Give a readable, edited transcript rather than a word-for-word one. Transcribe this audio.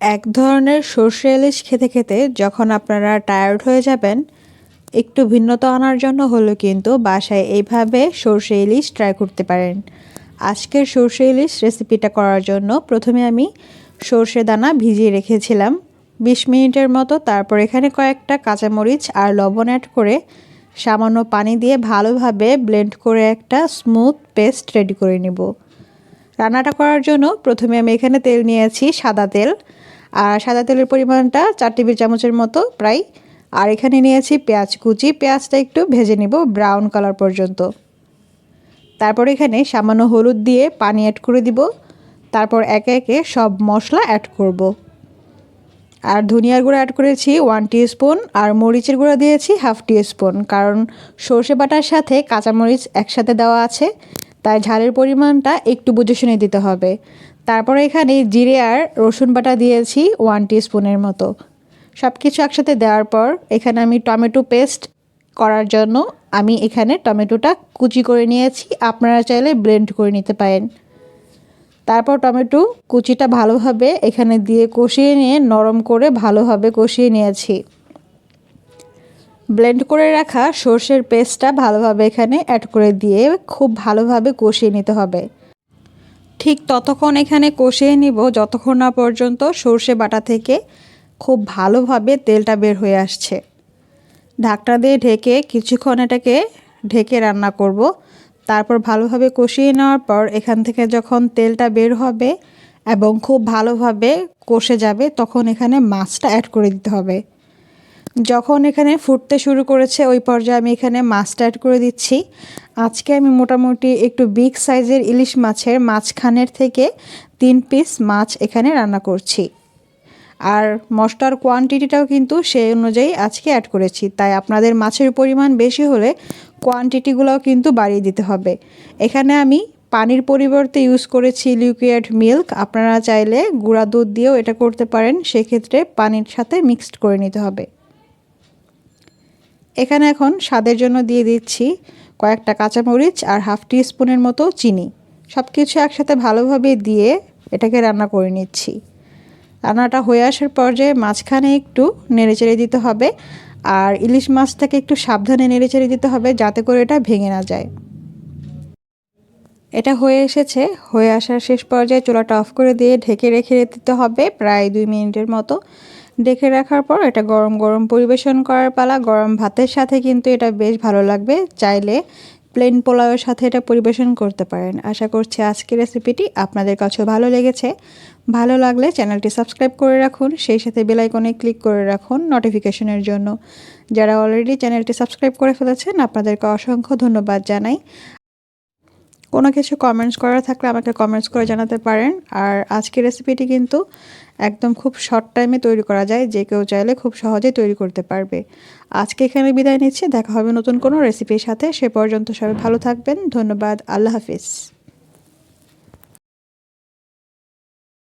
এক ধরনের সর্ষে ইলিশ খেতে খেতে যখন আপনারা টায়ার্ড হয়ে যাবেন, একটু ভিন্নতা আনার জন্য হলো কিন্তু বাসায় এইভাবে সর্ষে ইলিশ ট্রাই করতে পারেন। আজকের সর্ষে ইলিশ রেসিপিটা করার জন্য প্রথমে আমি সর্ষে দানা ভিজিয়ে রেখেছিলাম 20 মিনিটের মতো। তারপর এখানে কয়েকটা কাঁচামরিচ আর লবণ অ্যাড করে সামান্য পানি দিয়ে ভালোভাবে ব্লেন্ড করে একটা স্মুথ পেস্ট রেডি করে নেব। রান্নাটা করার জন্য প্রথমে আমি এখানে তেল নিয়েছি, সাদা তেল, আর সাদা তেলের পরিমাণটা 4 টেবিল চামচের মতো প্রায়। আর এখানে নিয়েছি পেঁয়াজ কুচি, পেঁয়াজটা একটু ভেজে নিব ব্রাউন কালার পর্যন্ত। তারপর এখানে সামান্য হলুদ দিয়ে পানি অ্যাড করে দিব। তারপর একে একে সব মশলা অ্যাড করব। আর ধনিয়ার গুঁড়া অ্যাড করেছি 1 টিস্পুন, আর মরিচের গুঁড়া দিয়েছি 1/2 টিস্পুন, কারণ সর্ষে বাটার সাথে কাঁচামরিচ একসাথে দেওয়া আছে, তাই ঝালের পরিমাণটা একটু বুঝে শুনে দিতে হবে। তারপরে এখানে জিরে আর রসুন বাটা দিয়েছি 1 টিস্পুনের মতো। সব কিছু একসাথে দেওয়ার পর এখানে আমি টমেটো পেস্ট করার জন্য আমি এখানে টমেটোটা কুচি করে নিয়েছি, আপনারা চাইলে ব্লেন্ড করে নিতে পারেন। তারপর টমেটো কুচিটা ভালোভাবে এখানে দিয়ে কষিয়ে নিয়ে নরম করে ভালোভাবে কষিয়ে নিয়েছি। ব্লেন্ড করে রাখা সর্ষের পেস্টটা ভালোভাবে এখানে অ্যাড করে দিয়ে খুব ভালোভাবে কষিয়ে নিতে হবে। ঠিক ততক্ষণ এখানে কষিয়ে নিব যতক্ষণ না পর্যন্ত সর্ষে বাটা থেকে খুব ভালোভাবে তেলটা বের হয়ে আসছে। ঢাকনা দিয়ে ঢেকে কিছুক্ষণ এটাকে ঢেকে রান্না করব। তারপর ভালোভাবে কষিয়ে নেওয়ার পর এখান থেকে যখন তেলটা বের হবে এবং খুব ভালোভাবে কষে যাবে, তখন এখানে মাছটা অ্যাড করে দিতে হবে। যখন এখানে ফুটতে শুরু করেছে ওই পর্যায়ে আমি এখানে মাছটা অ্যাড করে দিচ্ছি। আজকে আমি মোটামুটি একটু বিগ সাইজের ইলিশ মাছের মাঝখানের থেকে 3 পিস মাছ এখানে রান্না করছি। আর মশলার কোয়ান্টিটিটাও কিন্তু সেই অনুযায়ী আজকে অ্যাড করেছি, তাই আপনাদের মাছের পরিমাণ বেশি হলে কোয়ান্টিটিগুলোও কিন্তু বাড়িয়ে দিতে হবে। এখানে আমি পানির পরিবর্তে ইউজ করেছি লিকুইড মিল্ক, আপনারা চাইলে গুঁড়া দুধ দিয়েও এটা করতে পারেন, সেক্ষেত্রে পানির সাথে মিক্সড করে নিতে হবে। এখানে এখন স্বাদের জন্য দিয়ে দিচ্ছি কয়েকটা কাঁচামরিচ আর 1/2 টিস্পুনের মতো চিনি। সব কিছু একসাথে ভালোভাবে দিয়ে এটাকে রান্না করে নিচ্ছি। রান্নাটা হয়ে আসার পর্যায়ে মাঝখানে একটু নেড়েচেড়ে দিতে হবে, আর ইলিশ মাছটাকে একটু সাবধানে নেড়েচেড়ে দিতে হবে যাতে করে এটা ভেঙে না যায়। এটা হয়ে এসেছে। হয়ে আসার শেষ পর্যায়ে চুলাটা অফ করে দিয়ে ঢেকে রেখে দিতে হবে প্রায় 2 মিনিটের মতো। ঢেকে রাখার পর এটা গরম গরম পরিবেশন করার পালা। গরম ভাতের সাথে কিন্তু এটা বেশ ভালো লাগবে, চাইলে প্লেন পোলাওয়ের সাথে এটা পরিবেশন করতে পারেন। আশা করছি আজকের রেসিপিটি আপনাদের কাছেও ভালো লেগেছে। ভালো লাগলে চ্যানেলটি সাবস্ক্রাইব করে রাখুন, সেই সাথে বেল আইকনে ক্লিক করে রাখুন নোটিফিকেশনের জন্য। যারা অলরেডি চ্যানেলটি সাবস্ক্রাইব করে ফেলেছেন আপনাদেরকে অসংখ্য ধন্যবাদ জানাই। কোনো কিছু কমেন্টস করার থাকলে আমাকে কমেন্টস করে জানাতে পারেন। আর আজকের রেসিপিটি কিন্তু একদম খুব শর্ট টাইমে তৈরি করা যায়, যে কেউ চাইলে খুব সহজেই তৈরি করতে পারবে। আজকে এখানে বিদায় নিচ্ছি, দেখা হবে নতুন কোনো রেসিপির সাথে। সে পর্যন্ত সবাই ভালো থাকবেন। ধন্যবাদ। আল্লাহ হাফিজ।